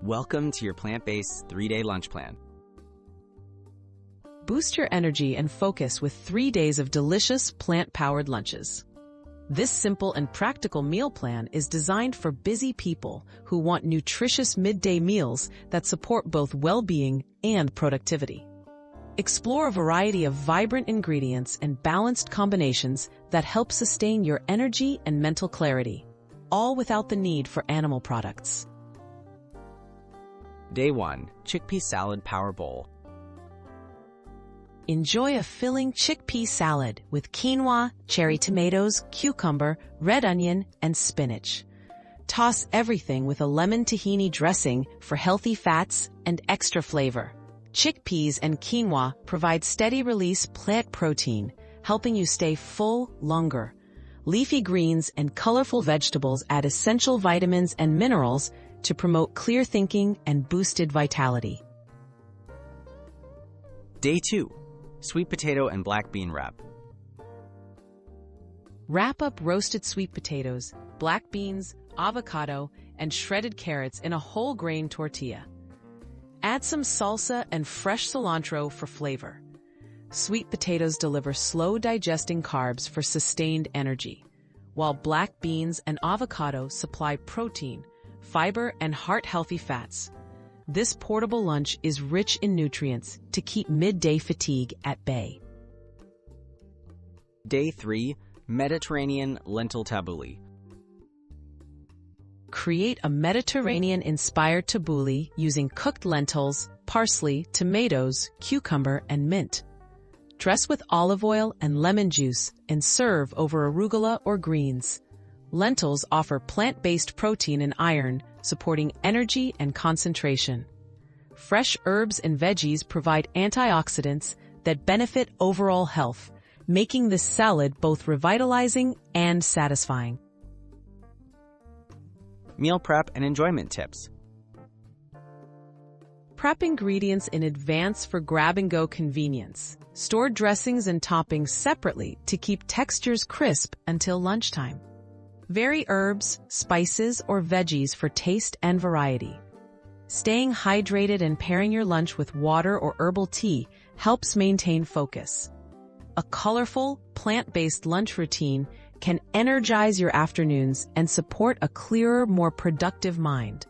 Welcome to your plant-based 3-day lunch plan. Boost your energy and focus with 3 days of delicious plant-powered lunches. This simple and practical meal plan is designed for busy people who want nutritious midday meals that support both well-being and productivity. Explore a variety of vibrant ingredients and balanced combinations that help sustain your energy and mental clarity, all without the need for animal products. Day 1. Chickpea Salad Power Bowl. Enjoy a filling chickpea salad with quinoa, cherry tomatoes, cucumber, red onion, and spinach. Toss everything with a lemon tahini dressing for healthy fats and extra flavor. Chickpeas and quinoa provide steady-release plant protein, helping you stay full longer. Leafy greens and colorful vegetables add essential vitamins and minerals to promote clear thinking and boosted vitality. Day 2. Sweet Potato and Black Bean Wrap. Wrap up roasted sweet potatoes, black beans, avocado, and shredded carrots in a whole grain tortilla. Add some salsa and fresh cilantro for flavor. Sweet potatoes deliver slow-digesting carbs for sustained energy, while black beans and avocado supply protein, fiber, and heart-healthy fats. This portable lunch is rich in nutrients to keep midday fatigue at bay. Day 3. Mediterranean Lentil Tabouli. Create a Mediterranean-inspired tabouli using cooked lentils, parsley, tomatoes, cucumber, and mint. Dress with olive oil and lemon juice and serve over arugula or greens. Lentils offer plant-based protein and iron, supporting energy and concentration. Fresh herbs and veggies provide antioxidants that benefit overall health, making this salad both revitalizing and satisfying. Meal prep and enjoyment tips. Prep ingredients in advance for grab-and-go convenience. Store dressings and toppings separately to keep textures crisp until lunchtime. Vary herbs, spices, or veggies for taste and variety. Staying hydrated and pairing your lunch with water or herbal tea helps maintain focus. A colorful, plant-based lunch routine can energize your afternoons and support a clearer, more productive mind.